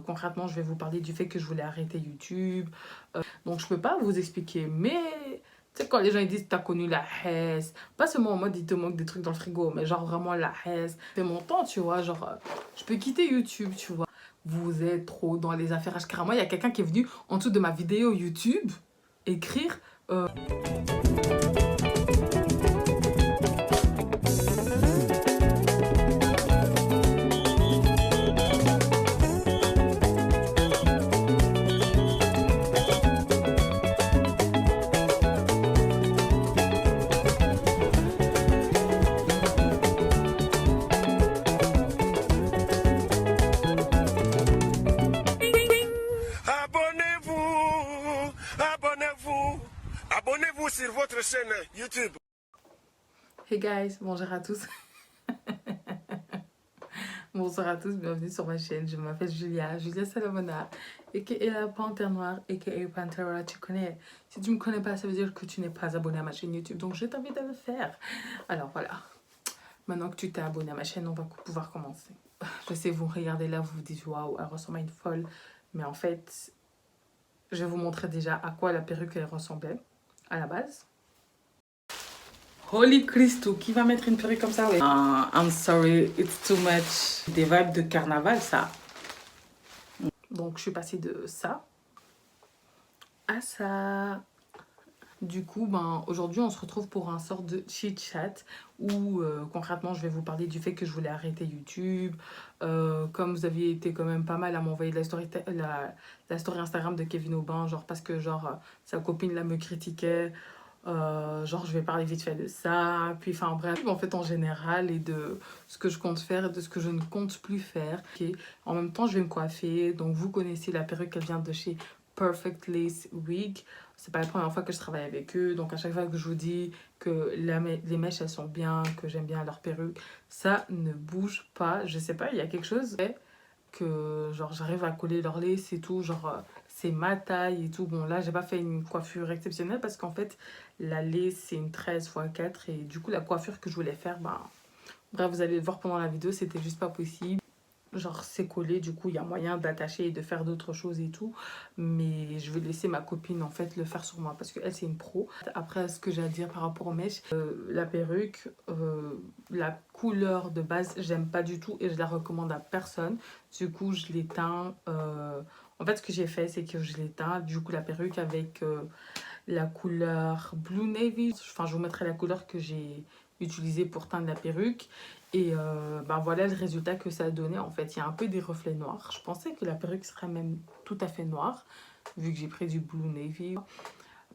concrètement, je vais vous parler du fait que je voulais arrêter YouTube. Donc, je peux pas vous expliquer. Mais, tu sais, quand les gens ils disent, t'as connu la Hesse, pas seulement en mode, il te manque des trucs dans le frigo, mais genre vraiment la Hesse. C'est mon temps, tu vois. Genre, je peux quitter YouTube, tu vois. Vous êtes trop dans les affaires. Carrément, il y a quelqu'un qui est venu en dessous de ma vidéo YouTube écrire... Abonnez-vous sur votre chaîne YouTube. Hey guys, bonjour à tous. Bonsoir à tous, bienvenue sur ma chaîne. Je m'appelle Julia Salomona, a.k.a. la Panthère Noire, a.k.a. Pantera, tu connais. Si tu ne me connais pas, ça veut dire que tu n'es pas abonné à ma chaîne YouTube, donc je t'invite à le faire. Alors voilà, maintenant que tu t'es abonné à ma chaîne, on va pouvoir commencer. Je sais, vous regardez là, vous vous dites, waouh, elle ressemble à une folle. Mais en fait, je vais vous montrer déjà à quoi la perruque elle ressemblait à la base. Holy Christo, qui va mettre une perruque comme ça? Ouais. I'm sorry, it's too much. Des vibes de carnaval, ça. Donc, je suis passée de ça à ça. Du coup, aujourd'hui, on se retrouve pour un sort de chit-chat où, concrètement, je vais vous parler du fait que je voulais arrêter YouTube. Comme vous aviez été quand même pas mal à m'envoyer la story Instagram de Kevin Aubin, genre parce que, sa copine, là, me critiquait. Je vais parler vite fait de ça, puis enfin bref, en fait en général, et de ce que je compte faire et de ce que je ne compte plus faire. Okay. En même temps, je vais me coiffer, donc vous connaissez la perruque qu'elle vient de chez Perfect Lace Wig. C'est pas la première fois que je travaille avec eux, donc à chaque fois que je vous dis que les mèches elles sont bien, que j'aime bien leur perruque, ça ne bouge pas. Je sais pas, il y a quelque chose que j'arrive à coller leur lace et tout, c'est ma taille et tout. Bon là j'ai pas fait une coiffure exceptionnelle parce qu'en fait la lace c'est une 13x4 et du coup la coiffure que je voulais faire, bref, vous allez le voir pendant la vidéo, c'était juste pas possible. C'est collé, du coup il y a moyen d'attacher et de faire d'autres choses et tout, mais je vais laisser ma copine en fait le faire sur moi parce qu'elle c'est une pro. Après, ce que j'ai à dire par rapport aux mèches, la perruque, la couleur de base j'aime pas du tout et je la recommande à personne. Du coup je l'éteins, en fait ce que j'ai fait c'est que je l'éteins du coup la perruque avec la couleur Blue Navy. Enfin, je vous mettrai la couleur que j'ai utilisée pour teindre la perruque. Et voilà le résultat que ça a donné. En fait, il y a un peu des reflets noirs. Je pensais que la perruque serait même tout à fait noire, vu que j'ai pris du Blue Navy.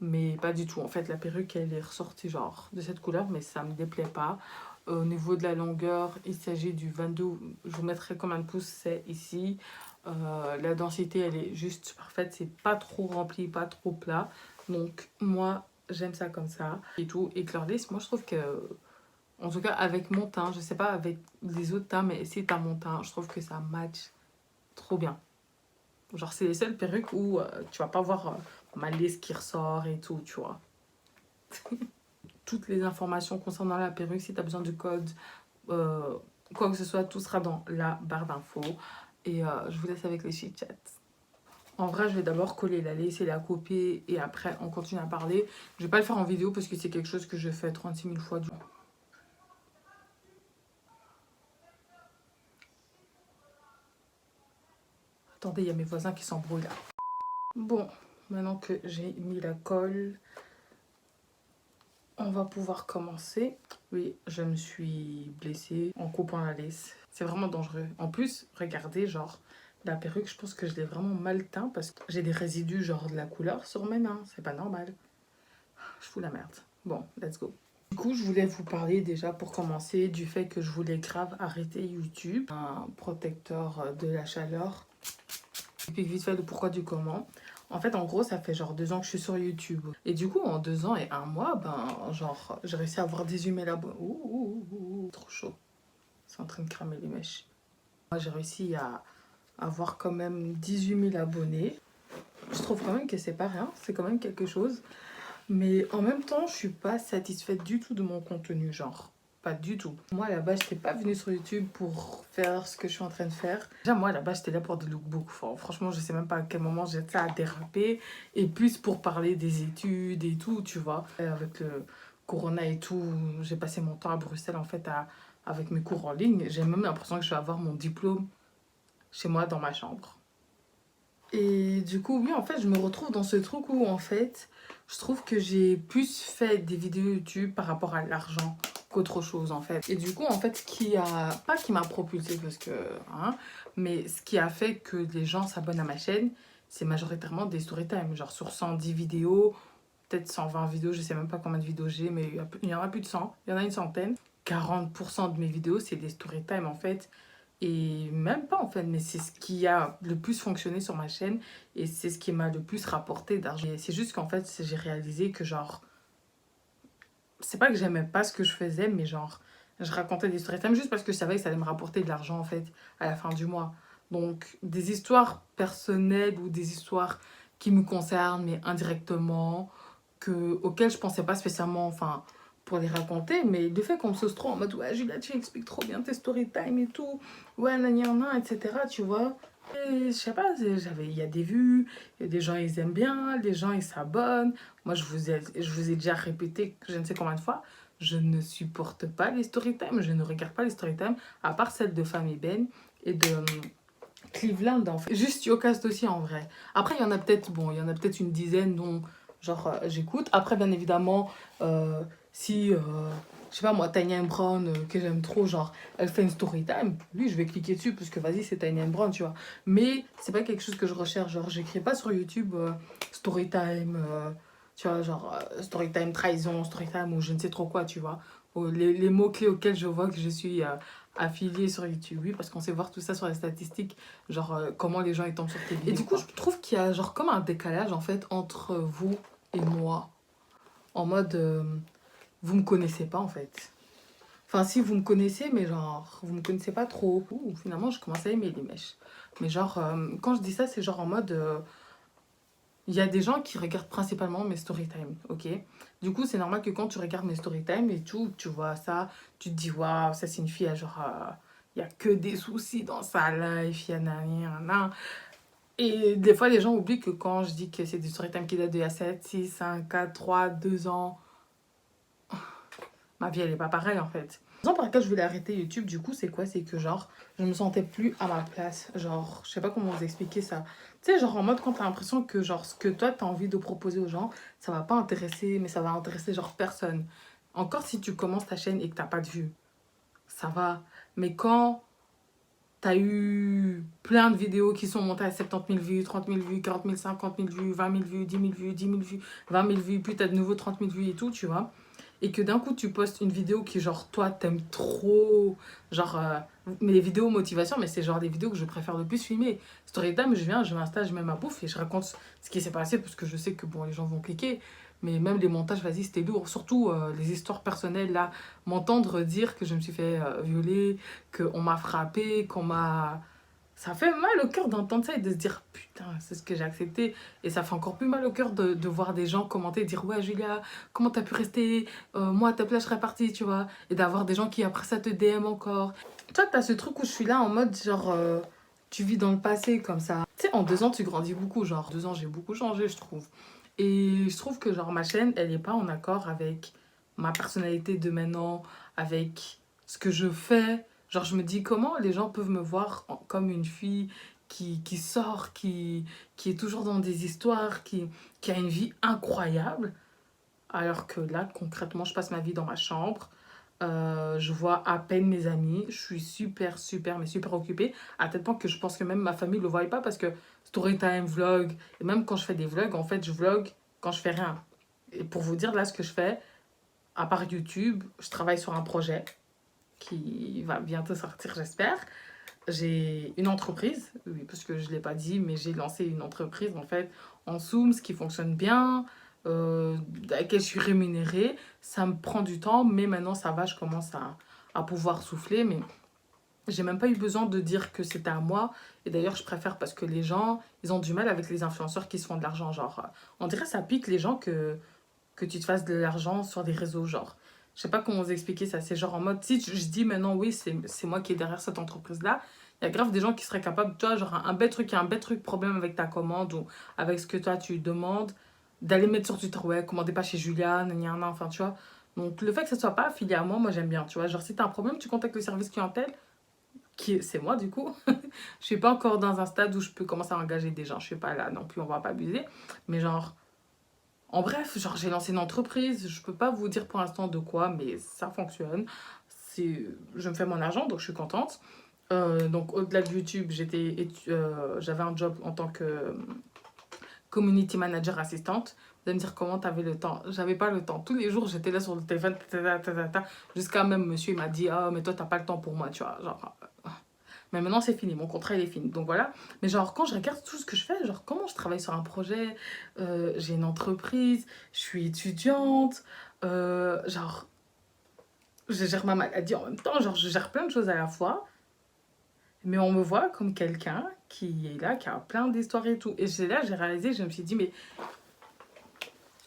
Mais pas du tout. En fait, la perruque, elle est ressortie de cette couleur, mais ça me déplaît pas. Au niveau de la longueur, il s'agit du 22. Je vous mettrai combien de pouces c'est ici. La densité, elle est juste parfaite. C'est pas trop rempli, pas trop plat. Donc, moi, j'aime ça comme ça. Et tout. Et Clairless, moi, je trouve que... En tout cas, avec mon teint, je sais pas avec les autres teints, mais si t'as mon teint, je trouve que ça match trop bien. C'est les seules perruques où tu vas pas voir ma lace qui ressort et tout, tu vois. Toutes les informations concernant la perruque, si tu as besoin du code, quoi que ce soit, tout sera dans la barre d'infos. Et je vous laisse avec les chit-chats. En vrai, je vais d'abord coller la lace et la copier et après, on continue à parler. Je vais pas le faire en vidéo parce que c'est quelque chose que je fais 36 000 fois. Attendez, il y a mes voisins qui s'embrouillent là. Bon, maintenant que j'ai mis la colle, on va pouvoir commencer. Oui, je me suis blessée en coupant la lace. C'est vraiment dangereux. En plus, regardez, la perruque, je pense que je l'ai vraiment mal teint parce que j'ai des résidus, de la couleur sur mes mains. C'est pas normal. Je fous la merde. Bon, let's go. Du coup, je voulais vous parler déjà pour commencer du fait que je voulais grave arrêter YouTube. Un protecteur de la chaleur. Et puis vite fait le pourquoi du comment. En fait, en gros, ça fait 2 ans que je suis sur YouTube. Et du coup, en 2 ans et 1 mois, j'ai réussi à avoir 18 000 abonnés. Ouh, trop chaud. C'est en train de cramer les mèches. Moi, j'ai réussi à avoir quand même 18 000 abonnés. Je trouve quand même que c'est pas rien. C'est quand même quelque chose. Mais en même temps, je suis pas satisfaite du tout de mon contenu, Pas du tout. Moi, à la base, j'étais pas venue sur YouTube pour faire ce que je suis en train de faire. Déjà, moi, à la base, j'étais là pour des lookbooks. Enfin, franchement, je sais même pas à quel moment j'ai ça à déraper. Et plus pour parler des études et tout, tu vois. Et avec le Corona et tout, j'ai passé mon temps à Bruxelles, en fait, avec mes cours en ligne. J'ai même l'impression que je vais avoir mon diplôme chez moi, dans ma chambre. Et du coup, oui, en fait, je me retrouve dans ce truc où, en fait, je trouve que j'ai plus fait des vidéos YouTube par rapport à l'argent qu'autre chose, en fait. Et du coup, en fait, pas qui m'a propulsé, parce que, hein, mais ce qui a fait que les gens s'abonnent à ma chaîne, c'est majoritairement des story time. Genre, sur 110 vidéos, peut-être 120 vidéos, je sais même pas combien de vidéos j'ai, mais il y en a plus de 100, il y en a une centaine. 40% de mes vidéos, c'est des story time, en fait. Et même pas en fait, mais c'est ce qui a le plus fonctionné sur ma chaîne et c'est ce qui m'a le plus rapporté d'argent. C'est juste qu'en fait, j'ai réalisé que genre, c'est pas que j'aimais pas ce que je faisais, mais genre, je racontais des story time juste parce que je savais que ça allait me rapporter de l'argent en fait à la fin du mois. Donc, des histoires personnelles ou des histoires qui me concernent, mais indirectement, auxquelles je pensais pas spécialement, enfin, pour les raconter, mais le fait qu'on me sauce trop en mode ouais, Julia, tu expliques trop bien tes story time et tout, ouais, nan, etc., tu vois. Et je sais pas, il y a des vues, il y a des gens ils aiment bien, les gens ils s'abonnent. Moi je vous ai déjà répété je ne sais combien de fois, je ne supporte pas les story time, je ne regarde pas les story time, à part celle de Femme et Ben et de Cleveland en fait. Juste Yocast aussi en vrai. Après il y en a peut-être, bon, il y en a peut-être une dizaine dont genre j'écoute. Après bien évidemment, si je sais pas moi, Tanya Brown que j'aime trop, genre elle fait une story time, lui je vais cliquer dessus parce que vas-y c'est Tanya Brown, tu vois. Mais c'est pas quelque chose que je recherche, genre j'écris pas sur YouTube story time, tu vois, genre story time trahison, story time ou je ne sais trop quoi, tu vois. Ou les mots-clés auxquels je vois que je suis affiliée sur YouTube, oui, parce qu'on sait voir tout ça sur les statistiques, genre comment les gens ils tombent sur tes vidéos. Et du coup, je trouve qu'il y a genre comme un décalage en fait entre vous et moi, en mode vous me connaissez pas en fait. Enfin, si vous me connaissez, mais genre, vous me connaissez pas trop. Ouh, finalement, je commence à aimer les mèches. Mais genre, quand je dis ça, c'est genre en mode. Il y a des gens qui regardent principalement mes story time, ok? Du coup, c'est normal que quand tu regardes mes story time et tout, tu vois ça, tu te dis, waouh, ça c'est une fille, genre. Il y a que des soucis dans sa life, il y a. Et des fois, les gens oublient que quand je dis que c'est des story time qui datent d'il y a 7, 6, 5, 4, 3, 2 ans, ma vie elle est pas pareille en fait. La raison pour laquelle je voulais arrêter YouTube du coup c'est quoi? C'est que genre je me sentais plus à ma place. Genre je sais pas comment vous expliquer ça. Tu sais genre en mode quand t'as l'impression que genre ce que toi t'as envie de proposer aux gens ça va pas intéresser mais ça va intéresser genre personne. Encore si tu commences ta chaîne et que t'as pas de vues. Ça va. Mais quand t'as eu plein de vidéos qui sont montées à 70 000 vues, 30 000 vues, 40 000, 50 000 vues, 20 000 vues, 10 000 vues, 10 000 vues, 20 000 vues, puis t'as de nouveau 30 000 vues et tout, tu vois. Et que d'un coup, tu postes une vidéo qui, genre, toi, t'aimes trop. Genre, mais les vidéos motivation, mais c'est genre des vidéos que je préfère le plus filmer. Storytime, je m'installe, je mets ma bouffe et je raconte ce qui s'est passé parce que je sais que, bon, les gens vont cliquer. Mais même les montages, vas-y, c'était lourd. Surtout les histoires personnelles, là. M'entendre dire que je me suis fait violer, qu'on m'a frappé, qu'on m'a... Ça fait mal au cœur d'entendre ça et de se dire putain, c'est ce que j'ai accepté. Et ça fait encore plus mal au cœur de voir des gens commenter, dire ouais, Julia, comment t'as pu rester moi, à ta place, je serais partie, tu vois. Et d'avoir des gens qui après ça te DM encore. Toi, t'as ce truc où je suis là en mode genre, tu vis dans le passé comme ça. Tu sais, en 2 ans, tu grandis beaucoup. Genre, 2 ans, j'ai beaucoup changé, je trouve. Et je trouve que genre ma chaîne, elle est pas en accord avec ma personnalité de maintenant, avec ce que je fais. Genre, je me dis comment les gens peuvent me voir comme une fille qui sort, qui est toujours dans des histoires, qui a une vie incroyable. Alors que là, concrètement, je passe ma vie dans ma chambre. Je vois à peine mes amis. Je suis super, super, mais super occupée. À tel point que je pense que même ma famille ne le voit pas parce que story time, vlog. Et même quand je fais des vlogs, en fait, je vlog quand je fais rien. Et pour vous dire là ce que je fais, à part YouTube, je travaille sur un projet qui va bientôt sortir, j'espère. J'ai une entreprise, oui, parce que je ne l'ai pas dit, mais j'ai lancé une entreprise en fait en Zoom, ce qui fonctionne bien, à laquelle je suis rémunérée. Ça me prend du temps, mais maintenant ça va, je commence à pouvoir souffler. Mais j'ai même pas eu besoin de dire que c'était à moi. Et d'ailleurs, je préfère parce que les gens, ils ont du mal avec les influenceurs qui se font de l'argent. Genre, on dirait que ça pique les gens que tu te fasses de l'argent sur des réseaux, genre. Je sais pas comment vous expliquer ça. C'est genre en mode, si je dis maintenant, oui, c'est moi qui est derrière cette entreprise-là, il y a grave des gens qui seraient capables, toi, genre un bête truc, il y a un bête truc problème avec ta commande ou avec ce que toi tu demandes, d'aller mettre sur Twitter, ouais, commandez pas chez Julia, nan, enfin, tu vois. Donc, le fait que ça soit pas affilié à moi, moi j'aime bien, tu vois. Genre, si t'as un problème, tu contactes le service clientèle, c'est moi du coup. Je suis pas encore dans un stade où je peux commencer à engager des gens. Je suis pas là non plus, on va pas abuser. Mais genre, en bref, genre j'ai lancé une entreprise. Je peux pas vous dire pour l'instant de quoi, mais ça fonctionne. Je me fais mon argent, donc je suis contente. Donc au-delà de YouTube, j'avais un job en tant que community manager assistante. Vous allez me dire comment t'avais le temps. J'avais pas le temps. Tous les jours, j'étais là sur le téléphone, jusqu'à même monsieur, il m'a dit, ah, mais toi, t'as pas le temps pour moi, tu vois. Genre, mais maintenant, c'est fini. Mon contrat, il est fini. Donc voilà. Mais genre, quand je regarde tout ce que je fais, genre, comment je travaille sur un projet, j'ai une entreprise, je suis étudiante, genre, je gère ma maladie en même temps, genre, je gère plein de choses à la fois. Mais on me voit comme quelqu'un qui est là, qui a plein d'histoires et tout. Et j'ai réalisé, je me suis dit, mais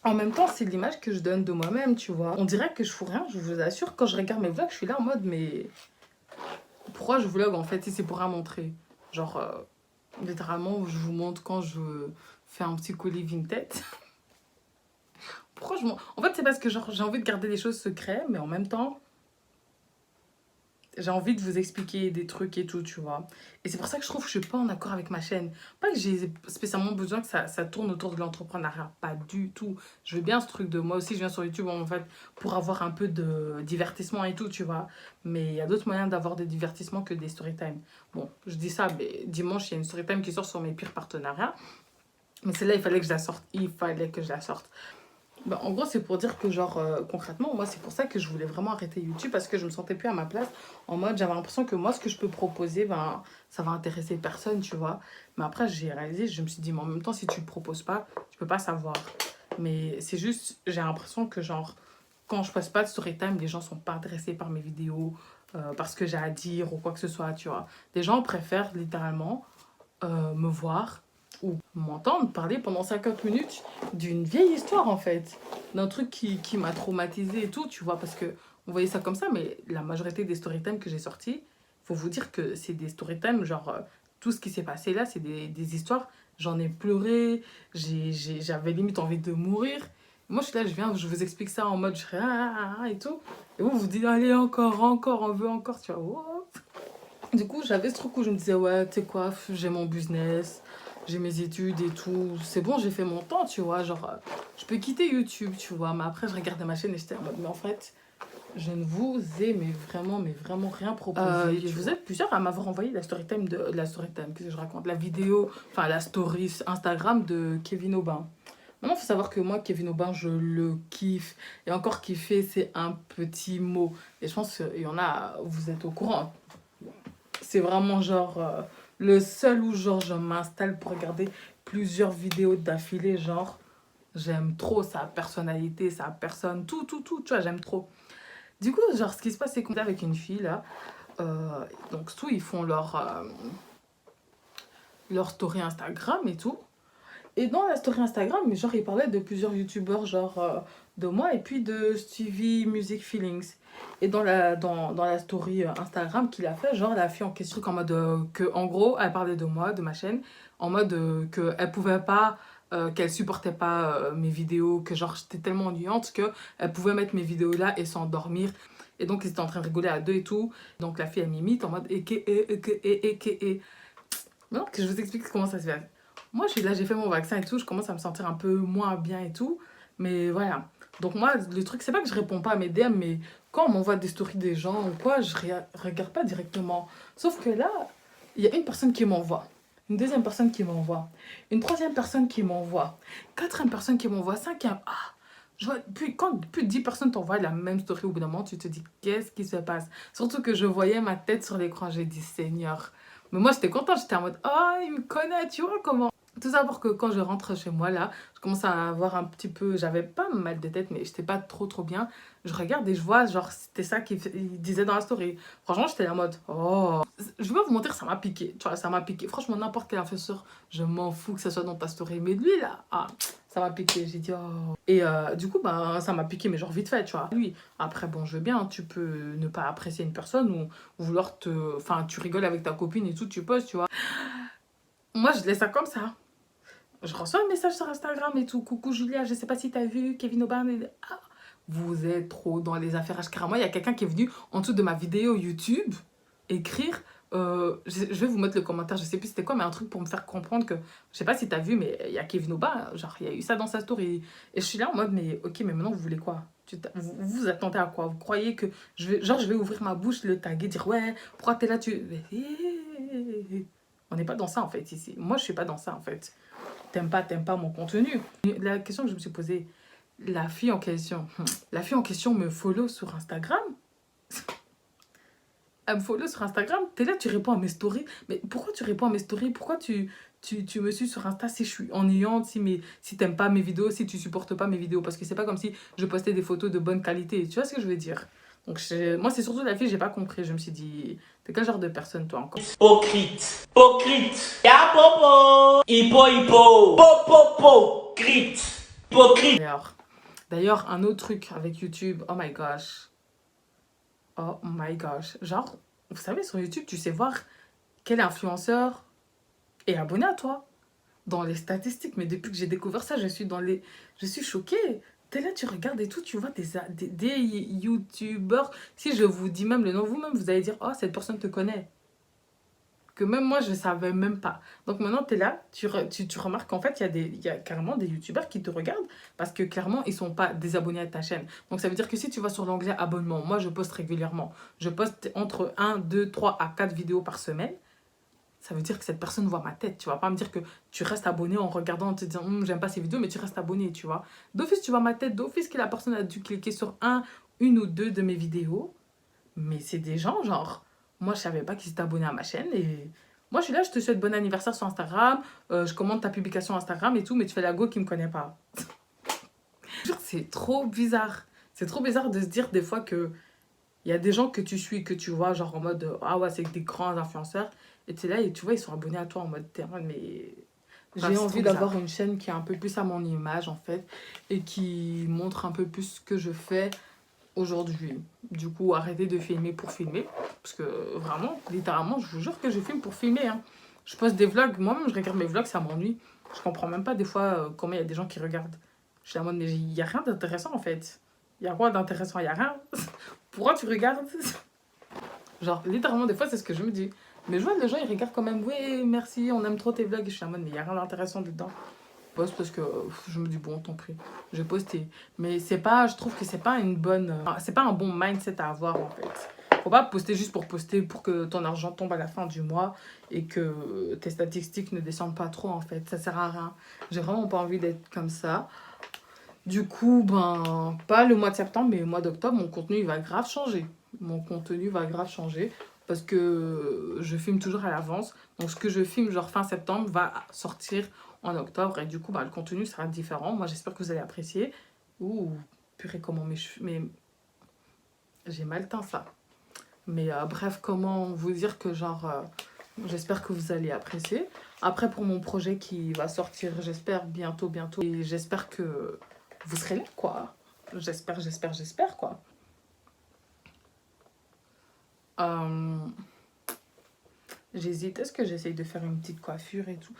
en même temps, c'est l'image que je donne de moi-même, tu vois. On dirait que je fous rien, je vous assure. Quand je regarde mes vlogs, je suis là en mode, mais pourquoi je vlog en fait si c'est pour rien montrer? Genre, littéralement, je vous montre quand je fais un petit colis Vinted. Pourquoi en fait, c'est parce que genre, j'ai envie de garder les choses secrètes, mais en même temps, j'ai envie de vous expliquer des trucs et tout, tu vois. Et c'est pour ça que je trouve que je suis pas en accord avec ma chaîne. Pas que j'ai spécialement besoin que ça tourne autour de l'entrepreneuriat, pas du tout. Je veux bien ce truc de moi aussi, je viens sur YouTube en fait pour avoir un peu de divertissement et tout, tu vois. Mais il y a d'autres moyens d'avoir des divertissements que des story time. Bon, je dis ça, mais dimanche, il y a une story time qui sort sur mes pires partenariats. Mais celle-là, il fallait que je la sorte. Il fallait que je la sorte. Ben, en gros, c'est pour dire que, genre, concrètement, moi, c'est pour ça que je voulais vraiment arrêter YouTube parce que je me sentais plus à ma place. En mode, j'avais l'impression que moi, ce que je peux proposer, ben, ça va intéresser personne, tu vois. Mais après, j'ai réalisé, je me suis dit, mais en même temps, si tu le proposes pas, tu peux pas savoir. Mais c'est juste, j'ai l'impression que, genre, quand je passe pas de story time, les gens sont pas intéressés par mes vidéos, par ce que j'ai à dire ou quoi que ce soit, tu vois. Les gens préfèrent littéralement me voir ou m'entendre parler pendant 50 minutes d'une vieille histoire en fait, d'un truc qui m'a traumatisée et tout, tu vois, parce que on voyait ça comme ça, mais la majorité des storytime que j'ai sortis, faut vous dire que c'est des storytime, genre tout ce qui s'est passé là, c'est des histoires, j'en ai pleuré, j'avais limite envie de mourir. Moi je suis là, je vous explique ça en mode je fais et tout, et vous dites allez encore, on veut encore, tu vois. Wow. Du coup, j'avais ce truc où je me disais, ouais, tu sais quoi, j'ai mon business, j'ai mes études et tout. C'est bon, j'ai fait mon temps, tu vois. Genre, je peux quitter YouTube, tu vois. Mais après, je regardais ma chaîne et j'étais en mode, mais en fait, je ne vous ai mais vraiment rien proposé. Vous êtes plusieurs à m'avoir envoyé la storytime qu'est-ce que je raconte? La vidéo, enfin la story Instagram de Kevin Aubin. Maintenant, il faut savoir que moi, Kevin Aubin, je le kiffe. Et encore kiffer, c'est un petit mot. Et je pense qu'il y en a, vous êtes au courant. C'est vraiment genre le seul où genre je m'installe pour regarder plusieurs vidéos d'affilée, genre j'aime trop sa personnalité, sa personne, tout, tu vois, j'aime trop. Du coup, genre ce qui se passe, c'est qu'on est avec une fille là, donc tout, ils font leur story Instagram et tout. Et dans la story Instagram, genre, il parlait de plusieurs youtubeurs, genre, de moi, et puis de Stevie Music Feelings. Et dans la story Instagram qu'il a fait, genre, la fille en question, en mode que, en gros, elle parlait de moi, de ma chaîne, en mode qu'elle pouvait pas, qu'elle supportait pas mes vidéos, que genre, j'étais tellement ennuyante qu'elle pouvait mettre mes vidéos là et s'endormir. Et donc, ils étaient en train de rigoler à deux et tout. Donc, la fille, elle m'imite en mode, et. Non, que je vous explique comment ça se fait. Moi, j'ai fait mon vaccin et tout, je commence à me sentir un peu moins bien et tout. Mais voilà. Donc moi, le truc, c'est pas que je réponds pas à mes DM, mais quand on m'envoie des stories des gens ou quoi, je regarde pas directement. Sauf que là, il y a une personne qui m'envoie. Une deuxième personne qui m'envoie. Une troisième personne qui m'envoie. Quatrième personne qui m'envoie. Cinquième. Quand plus de 10 personnes t'envoient la même story au bout d'un moment, tu te dis, qu'est-ce qui se passe? Surtout que je voyais ma tête sur l'écran, j'ai dit, Seigneur. Mais moi, j'étais contente, j'étais en mode, oh, il me connaît, tu vois comment. Tout ça pour que quand je rentre chez moi, là, je commence à avoir un petit peu... J'avais pas mal de tête, mais j'étais pas trop bien. Je regarde et je vois, genre, c'était ça qu'il disait dans la story. Franchement, j'étais en mode, oh... Je vais pas vous mentir, ça m'a piqué. Tu vois, ça m'a piqué. Franchement, n'importe quel influenceur, je m'en fous que ça soit dans ta story. Mais lui, là, ah, ça m'a piqué. J'ai dit, oh... Et du coup, ben, ça m'a piqué, mais genre vite fait, tu vois. Lui, après, bon, je veux bien, tu peux ne pas apprécier une personne ou vouloir te... Enfin, tu rigoles avec ta copine et tout, tu poses, tu vois. Moi, je laisse ça comme ça. Je reçois un message sur Instagram et tout. Coucou Julia, je sais pas si t'as vu Kevin Aubin. Ah, vous êtes trop dans les affaires HK. Moi, il y a quelqu'un qui est venu en dessous de ma vidéo YouTube écrire. Je vais vous mettre le commentaire, je sais plus c'était quoi, mais un truc pour me faire comprendre que je sais pas si t'as vu, mais il y a Kevin Aubin, genre il y a eu ça dans sa story. Et je suis là en mode, mais ok, mais maintenant vous voulez quoi? Vous attendez à quoi? Vous croyez que je vais ouvrir ma bouche, le taguer, dire ouais, pourquoi t'es là? On n'est pas dans ça en fait ici. Moi, je suis pas dans ça en fait. T'aimes pas mon contenu. La question que je me suis posée, la fille en question me follow sur Instagram. Elle me follow sur Instagram. T'es là, tu réponds à mes stories. Mais pourquoi tu réponds à mes stories? Pourquoi tu me suis sur Insta si je suis ennuyante, si t'aimes pas mes vidéos, si tu supportes pas mes vidéos? Parce que c'est pas comme si je postais des photos de bonne qualité. Tu vois ce que je veux dire? Donc moi, c'est surtout la fille, j'ai pas compris. Je me suis dit, t'es quel genre de personne toi encore? Hypocrite. Hypocrite. Ya popo. Hippo. Popo. Crite. Hypocrite. D'ailleurs, un autre truc avec YouTube. Oh my gosh. Oh my gosh. Genre, vous savez, sur YouTube, tu sais voir quel influenceur est abonné à toi. Dans les statistiques. Mais depuis que j'ai découvert ça, je suis choquée. T'es là, tu regardes et tout, tu vois des youtubeurs. Si je vous dis même le nom, vous-même, vous allez dire, oh, cette personne te connaît. Que même moi, je ne savais même pas. Donc maintenant, tu es là, tu remarques qu'en fait, il y a carrément des youtubeurs qui te regardent parce que clairement, ils ne sont pas désabonnés à ta chaîne. Donc ça veut dire que si tu vas sur l'onglet abonnement, moi, je poste régulièrement. Je poste entre 1, 2, 3 à 4 vidéos par semaine. Ça veut dire que cette personne voit ma tête. Tu vas pas me dire que tu restes abonné en regardant, en te disant, j'aime pas ces vidéos, mais tu restes abonné, tu vois. D'office, tu vois ma tête. D'office, que la personne a dû cliquer sur une ou deux de mes vidéos. Mais c'est des gens, genre, moi, je savais pas qu'ils étaient abonnés à ma chaîne. Et moi, je suis là, je te souhaite bon anniversaire sur Instagram. Je commente ta publication Instagram et tout, mais tu fais la go qui me connaît pas. C'est trop bizarre. C'est trop bizarre de se dire des fois que il y a des gens que tu suis, que tu vois, genre en mode, ah ouais, c'est des grands influenceurs. Et tu es là et tu vois, ils sont abonnés à toi en mode terrain, mais... J'ai envie d'avoir une chaîne qui est un peu plus à mon image, en fait, et qui montre un peu plus ce que je fais aujourd'hui. Du coup, arrêtez de filmer pour filmer, parce que vraiment, littéralement, je vous jure que je filme pour filmer. Hein. Je poste des vlogs, moi-même, je regarde mes vlogs, ça m'ennuie. Je comprends même pas des fois comment il y a des gens qui regardent. Je suis en mode, mais il n'y a rien d'intéressant, en fait. Il y a quoi d'intéressant? Il n'y a rien. Pourquoi tu regardes? Genre, littéralement, des fois, c'est ce que je me dis. Mais je vois les gens, ils regardent quand même. Oui, merci, on aime trop tes vlogs. Et je suis en mode, mais il n'y a rien d'intéressant dedans. Je poste parce que je me dis, bon, tant pis. Je vais poster. Mais c'est pas, je trouve que c'est pas une bonne. C'est pas un bon mindset à avoir, en fait. Faut pas poster juste pour poster pour que ton argent tombe à la fin du mois et que tes statistiques ne descendent pas trop, en fait. Ça sert à rien. J'ai vraiment pas envie d'être comme ça. Du coup, ben, pas le mois de septembre, mais le mois d'octobre, mon contenu, il va grave changer. Mon contenu va grave changer parce que je filme toujours à l'avance. Donc, ce que je filme, genre fin septembre, va sortir en octobre. Et du coup, bah, le contenu sera différent. Moi, j'espère que vous allez apprécier. Ouh, purée, comment mes cheveux... Mais j'ai mal teint, ça. Mais bref, comment vous dire que genre... j'espère que vous allez apprécier. Après, pour mon projet qui va sortir, j'espère, bientôt. Et j'espère que vous serez là, quoi. J'espère, quoi. J'hésite. Est-ce que j'essaye de faire une petite coiffure et tout?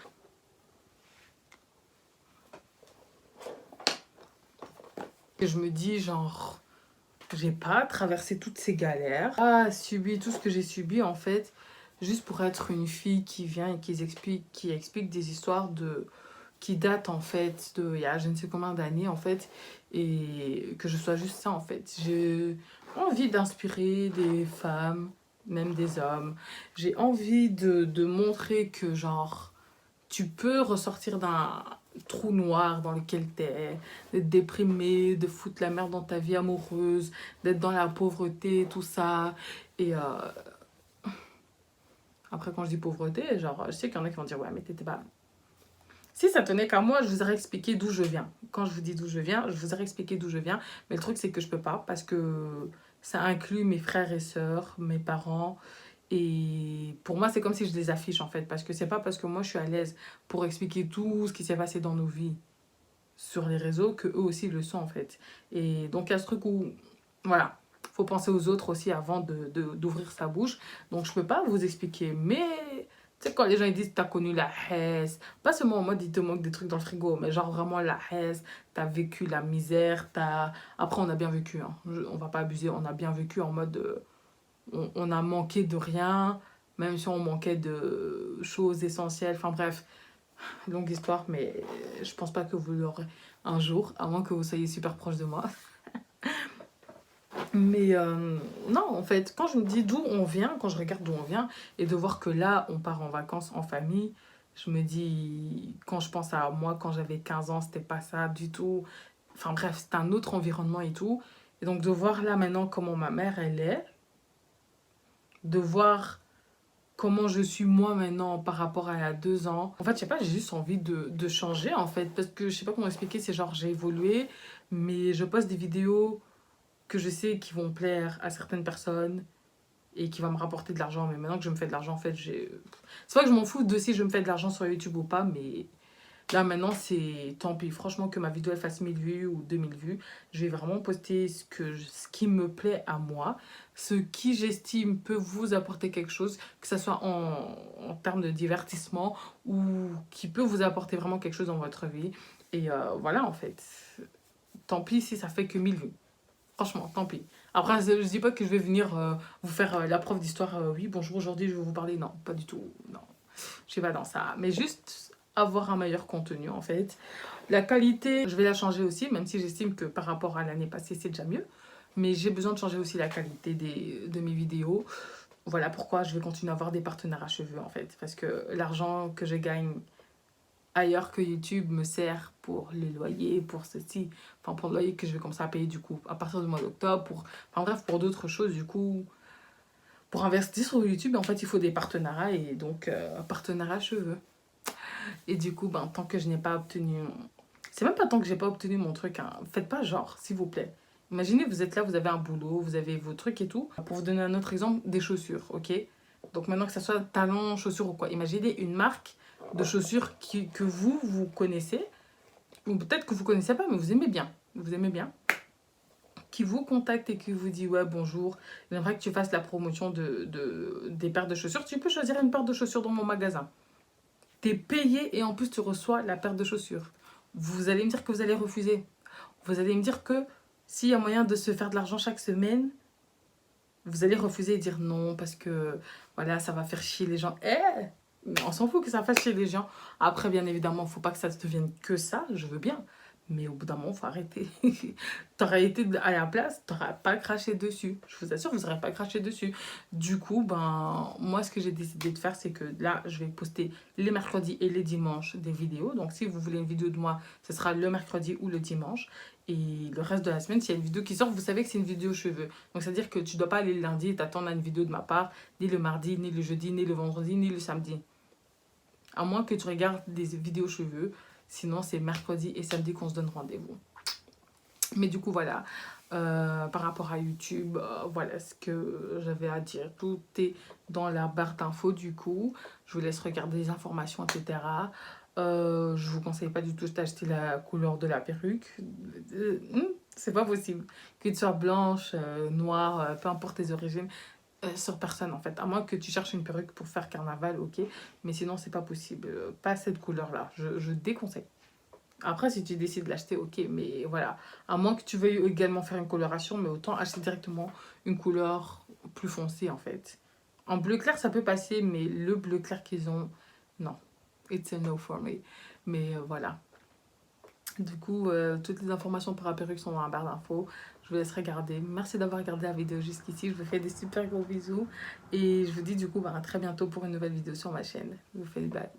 Et je me dis, genre, j'ai pas traversé toutes ces galères, pas subi tout ce que j'ai subi, en fait, juste pour être une fille qui vient et qui explique des histoires qui datent, en fait, il y a je ne sais combien d'années, en fait, et que je sois juste ça, en fait. J'ai envie d'inspirer des femmes, même des hommes. J'ai envie de montrer que, genre, tu peux ressortir d'un trou noir dans lequel t'es, d'être déprimé, de foutre la merde dans ta vie amoureuse, d'être dans la pauvreté, tout ça. Et après, quand je dis pauvreté, genre, je sais qu'il y en a qui vont dire, ouais, mais t'étais pas... Si ça tenait qu'à moi, je vous aurais expliqué d'où je viens. Quand je vous dis d'où je viens, je vous aurais expliqué d'où je viens. Mais le truc, c'est que je peux pas parce que ça inclut mes frères et sœurs, mes parents. Et pour moi, c'est comme si je les affiche en fait. Parce que c'est pas parce que moi, je suis à l'aise pour expliquer tout ce qui s'est passé dans nos vies sur les réseaux que eux aussi le sont en fait. Et donc, il y a ce truc où, voilà, faut penser aux autres aussi avant d'ouvrir sa bouche. Donc, je peux pas vous expliquer. Mais tu sais, quand les gens ils disent t'as connu la haisse, pas seulement en mode il te manque des trucs dans le frigo, mais genre vraiment la haisse, t'as vécu la misère, t'as... Après, on a bien vécu, hein. On va pas abuser, on a bien vécu en mode on a manqué de rien, même si on manquait de choses essentielles. Enfin bref, longue histoire, mais je pense pas que vous l'aurez un jour, à moins que vous soyez super proche de moi. Mais non, en fait, quand je me dis d'où on vient, quand je regarde d'où on vient, et de voir que là, on part en vacances en famille, je me dis, quand je pense à moi, quand j'avais 15 ans, c'était pas ça du tout. Enfin bref, c'était un autre environnement et tout. Et donc de voir là maintenant comment ma mère, elle est, de voir comment je suis moi maintenant par rapport à il y a 2 ans. En fait, je sais pas, j'ai juste envie de changer en fait. Parce que je sais pas comment expliquer, c'est genre j'ai évolué, mais je poste des vidéos que je sais qui vont plaire à certaines personnes et qui vont me rapporter de l'argent. Mais maintenant que je me fais de l'argent, en fait, j'ai... C'est pas que je m'en fous de si je me fais de l'argent sur YouTube ou pas, mais là maintenant, c'est tant pis. Franchement, que ma vidéo elle fasse 1000 vues ou 2000 vues, je vais vraiment poster ce qui me plaît à moi, ce qui j'estime peut vous apporter quelque chose, que ce soit en termes de divertissement ou qui peut vous apporter vraiment quelque chose dans votre vie. Et voilà, en fait. Tant pis si ça fait que 1000 vues. Franchement, tant pis. Après, je dis pas que je vais venir vous faire la prof d'histoire. Oui, bonjour, aujourd'hui, je vais vous parler. Non, pas du tout. Non, je suis pas dans ça. Mais juste avoir un meilleur contenu, en fait. La qualité, je vais la changer aussi, même si j'estime que par rapport à l'année passée, c'est déjà mieux. Mais j'ai besoin de changer aussi la qualité de mes vidéos. Voilà pourquoi je vais continuer à avoir des partenaires à cheveux, en fait. Parce que l'argent que je gagne ailleurs que YouTube me sert pour les loyers, pour ceci, enfin pour le loyer que je vais commencer à payer du coup à partir du mois d'octobre, enfin bref, pour d'autres choses du coup. Pour investir sur YouTube, en fait, il faut des partenariats et donc partenariat cheveux. Et du coup, ben, tant que je n'ai pas obtenu... C'est même pas tant que j'ai pas obtenu mon truc, hein. Faites pas genre, s'il vous plaît. Imaginez, vous êtes là, vous avez un boulot, vous avez vos trucs et tout. Pour vous donner un autre exemple, des chaussures, ok? Donc maintenant que ça soit talons, chaussures ou quoi. Imaginez une marque de chaussures que vous connaissez, ou peut-être que vous connaissez pas, mais vous aimez bien. Vous aimez bien. Qui vous contacte et qui vous dit ouais bonjour, j'aimerais que tu fasses la promotion des paires de chaussures. Tu peux choisir une paire de chaussures dans mon magasin. T'es payé et en plus tu reçois la paire de chaussures. Vous allez me dire que vous allez refuser. Vous allez me dire que s'il y a moyen de se faire de l'argent chaque semaine, vous allez refuser et dire non parce que voilà, ça va faire chier les gens. Mais on s'en fout que ça fasse chier les gens. Après, bien évidemment, il ne faut pas que ça devienne que ça, je veux bien. Mais au bout d'un moment, il faut arrêter. T'aurais été à la place, t'aurais pas craché dessus. Je vous assure, vous n'aurez pas craché dessus. Du coup, ben, moi, ce que j'ai décidé de faire, c'est que là, je vais poster les mercredis et les dimanches des vidéos. Donc, si vous voulez une vidéo de moi, ce sera le mercredi ou le dimanche. Et le reste de la semaine, s'il y a une vidéo qui sort, vous savez que c'est une vidéo cheveux. Donc, c'est-à-dire que tu ne dois pas aller le lundi et t'attendre à une vidéo de ma part, ni le mardi, ni le jeudi, ni le vendredi, ni le samedi. À moins que tu regardes des vidéos cheveux. Sinon, c'est mercredi et samedi qu'on se donne rendez-vous. Mais du coup, voilà. Par rapport à YouTube, voilà ce que j'avais à dire. Tout est dans la barre d'infos du coup. Je vous laisse regarder les informations, etc. Je vous conseille pas du tout d'acheter la couleur de la perruque. C'est pas possible. Que tu sois blanche, noire, peu importe tes origines. Sur personne en fait, à moins que tu cherches une perruque pour faire carnaval, ok, mais sinon c'est pas possible, pas cette couleur là, je déconseille. Après si tu décides de l'acheter, ok, mais voilà, à moins que tu veuilles également faire une coloration, mais autant acheter directement une couleur plus foncée en fait. En bleu clair ça peut passer, mais le bleu clair qu'ils ont, non, it's a no for me. Mais voilà. Du coup, toutes les informations pour la perruque sont dans la barre d'infos. Je vous laisse regarder. Merci d'avoir regardé la vidéo jusqu'ici. Je vous fais des super gros bisous. Et je vous dis du coup à très bientôt pour une nouvelle vidéo sur ma chaîne. Je vous fais des bails.